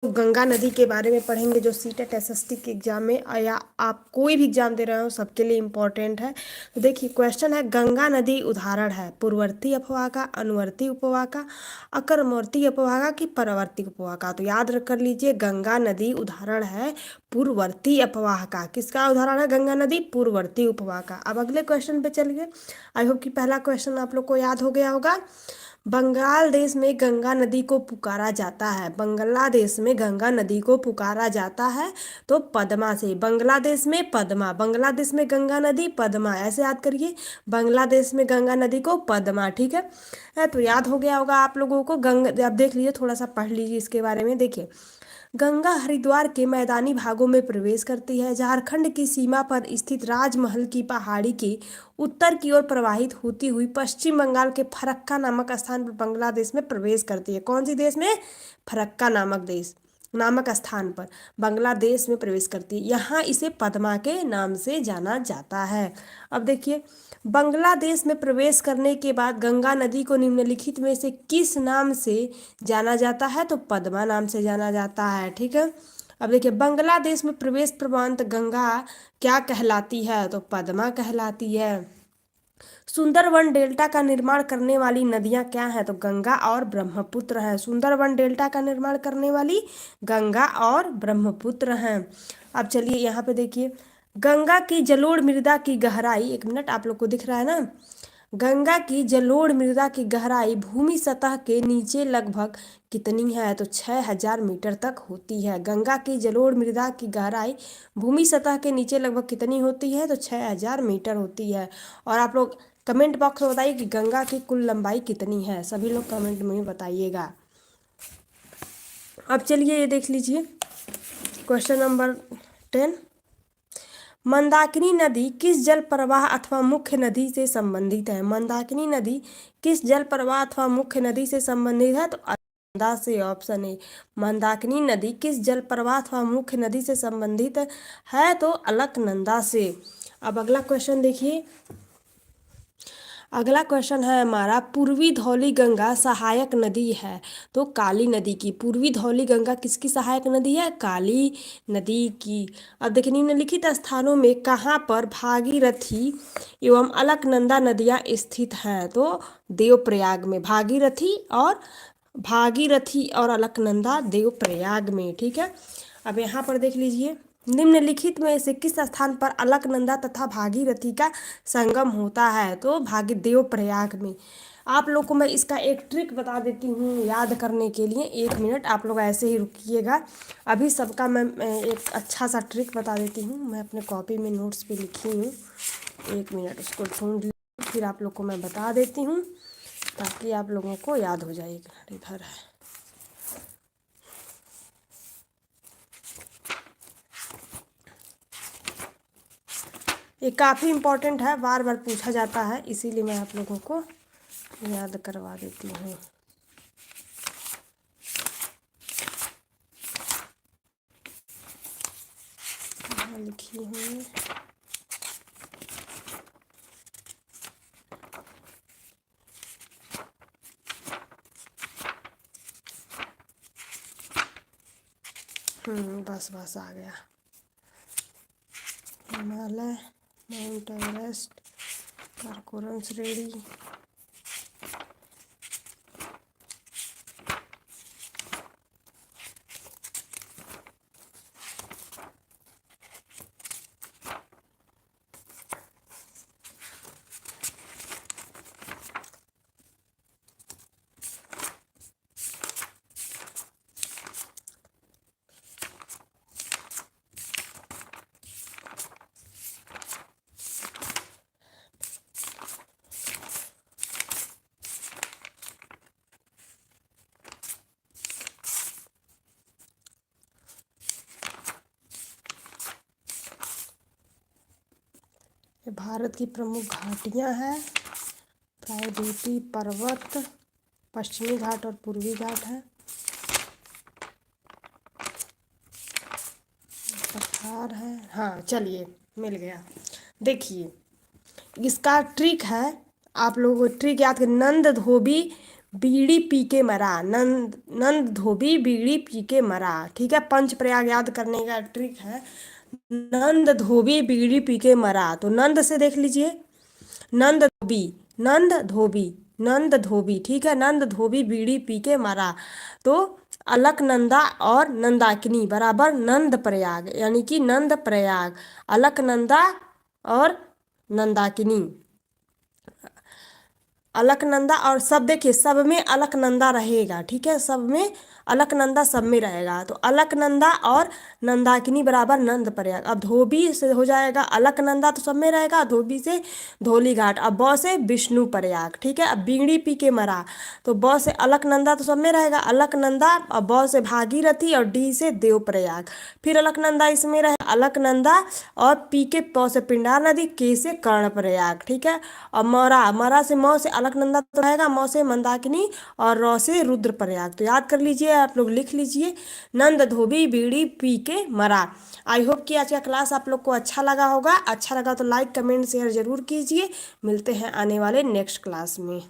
गंगा नदी के बारे में पढ़ेंगे जो सीटेट एसएसटी के एग्जाम में या आप कोई भी एग्जाम दे रहे हो सबके लिए इम्पोर्टेंट है। तो देखिए क्वेश्चन है, गंगा नदी उदाहरण है पूर्ववर्ती अपवाह का, अनुवर्ती उपवाह का, अकरमवर्ती अपवाह का कि परवर्ती उपवाह का। तो याद रख कर लीजिए, गंगा नदी उदाहरण है पूर्ववर्ती अपवाह का। किसका उदाहरण है गंगा नदी? पूर्ववर्ती उपवाह का। अब अगले क्वेश्चन पे चलिए। आई होप कि पहला क्वेश्चन आप लोग को याद हो गया होगा। बांग्लादेश में गंगा नदी को पुकारा जाता है, बांग्लादेश में गंगा नदी को पुकारा जाता है तो पद्मा से। बांग्लादेश में पद्मा, बांग्लादेश में गंगा नदी पद्मा, ऐसे याद करिए, बांग्लादेश में गंगा नदी को पद्मा। ठीक है, तो याद हो गया होगा आप लोगों को। गंगा, अब देख लीजिए, थोड़ा सा पढ़ लीजिए इसके बारे में। देखिए, गंगा हरिद्वार के मैदानी भागों में प्रवेश करती है, झारखंड की सीमा पर स्थित राजमहल की पहाड़ी के उत्तर की ओर प्रवाहित होती हुई पश्चिम बंगाल के फरक्का नामक स्थान पर बांग्लादेश में प्रवेश करती है। कौन सी देश में? फरक्का नामक स्थान पर बांग्लादेश में प्रवेश करती है। यहाँ इसे पद्मा के नाम से जाना जाता है। अब देखिए, बांग्लादेश में प्रवेश करने के बाद गंगा नदी को निम्नलिखित में से किस नाम से जाना जाता है? तो पद्मा नाम से जाना जाता है। ठीक है, अब देखिए, बांग्लादेश में प्रवेश प्रवांत गंगा क्या कहलाती है? तो पद्मा कहलाती है। सुंदरवन डेल्टा का निर्माण करने वाली नदियां क्या हैं? तो गंगा और ब्रह्मपुत्र हैं। सुंदरवन डेल्टा का निर्माण करने वाली गंगा और ब्रह्मपुत्र हैं। अब चलिए यहाँ पे देखिए, गंगा की जलोढ़ मृदा की गहराई, एक मिनट, आप लोग को दिख रहा है ना? गंगा की जलोढ़ मृदा की गहराई भूमि सतह के नीचे लगभग कितनी है? तो 6000 मीटर तक होती है। गंगा की जलोढ़ मृदा की गहराई भूमि सतह के नीचे लगभग कितनी होती है? तो 6000 मीटर होती है। और आप लोग कमेंट बॉक्स में बताइए कि गंगा की कुल लंबाई कितनी है। सभी लोग कमेंट में बताइएगा। अब चलिए ये देख लीजिए क्वेश्चन नंबर 10। मंदाकिनी नदी किस जल प्रवाह अथवा मुख्य नदी से संबंधित है? मंदाकिनी नदी किस जल प्रवाह अथवा मुख्य नदी से संबंधित है? तो अलकनंदा से। ऑप्शन ए, मंदाकिनी नदी किस जल प्रवाह अथवा मुख्य नदी से संबंधित है? तो अलकनंदा से। अब अगला क्वेश्चन देखिए, अगला क्वेश्चन है हमारा, पूर्वी धौली गंगा सहायक नदी है तो काली नदी की। पूर्वी धौली गंगा किसकी सहायक नदी है? काली नदी की। अब देखिए, निम्नलिखित स्थानों में कहाँ पर भागीरथी एवं अलकनंदा नदियाँ स्थित हैं? तो देवप्रयाग में। भागीरथी और अलकनंदा देवप्रयाग में। ठीक है, अब यहाँ पर देख लीजिए, निम्नलिखित में से किस स्थान पर अलकनंदा तथा भागीरथी का संगम होता है? तो देवप्रयाग में। आप लोग को मैं इसका एक ट्रिक बता देती हूँ याद करने के लिए। एक मिनट आप लोग ऐसे ही रुकिएगा, अभी सबका मैं एक अच्छा सा ट्रिक बता देती हूँ। मैं अपने कॉपी में नोट्स पे लिखी हूँ, एक मिनट उसको ढूंढ ली, फिर आप लोग को मैं बता देती हूँ ताकि आप लोगों को याद हो जाएगा। इधर है, ये काफ़ी इम्पोर्टेंट है, बार बार पूछा जाता है, इसीलिए मैं आप लोगों को याद करवा देती हूँ। लिखी हूँ, बस आ गया। हिमालय, माउंट एवरेस्ट, काराकोरम श्रेणी, ये भारत की प्रमुख घाटियाँ हैं। प्रायद्वीपीय पर्वत, पश्चिमी घाट और पूर्वी घाट है। पठार है। हाँ चलिए, मिल गया। देखिए, इसका ट्रिक है, आप लोगों को ट्रिक याद कर, नंद धोबी बीड़ी पी के मरा, नंद नंद धोबी बीड़ी पी के मरा। ठीक है, पंच प्रयाग याद करने का ट्रिक है। नंद धोबी बीड़ी पी के मरा, तो नंद से देख लीजिए, नंद धोबी, नंद धोबी, नंद धोबी। ठीक है, नंद धोबी बीड़ी पी के मरा। तो अलकनंदा और नंदाकिनी बराबर नंद प्रयाग, यानी कि नंद प्रयाग, अलकनंदा और नंदाकिनी। अलकनंदा, और सब देखिए सब में अलकनंदा रहेगा। ठीक है, सब में अलकनंदा, सब में रहेगा। तो अलकनंदा और नंदाकिनी बराबर नंद प्रयाग। अब धोबी से हो जाएगा अलकनंदा, तो सब में रहेगा, धोबी से धोली घाट। अब ब से विष्णु प्रयाग। ठीक है, अब बीड़ी पी के मरा, तो ब से अलकनंदा तो सब में रहेगा, अलकनंदा। अब ब से भागीरथी और डी से देव प्रयाग, फिर अलकनंदा इसमें रहे, अलकनंदा और पी के प से पिंडार नदी, के से कर्ण प्रयाग। ठीक है, और मरा, मरा से म से अलकनंदा तो रहेगा, म से मंदाकिनी और र से रुद्र प्रयाग। तो याद कर लीजिए, आप लोग लिख लीजिए, नंद धोबी बीड़ी पी के मरा। आई होप कि आज का क्लास आप लोग को अच्छा लगा होगा। अच्छा लगा तो लाइक कमेंट शेयर जरूर कीजिए। मिलते हैं आने वाले नेक्स्ट क्लास में।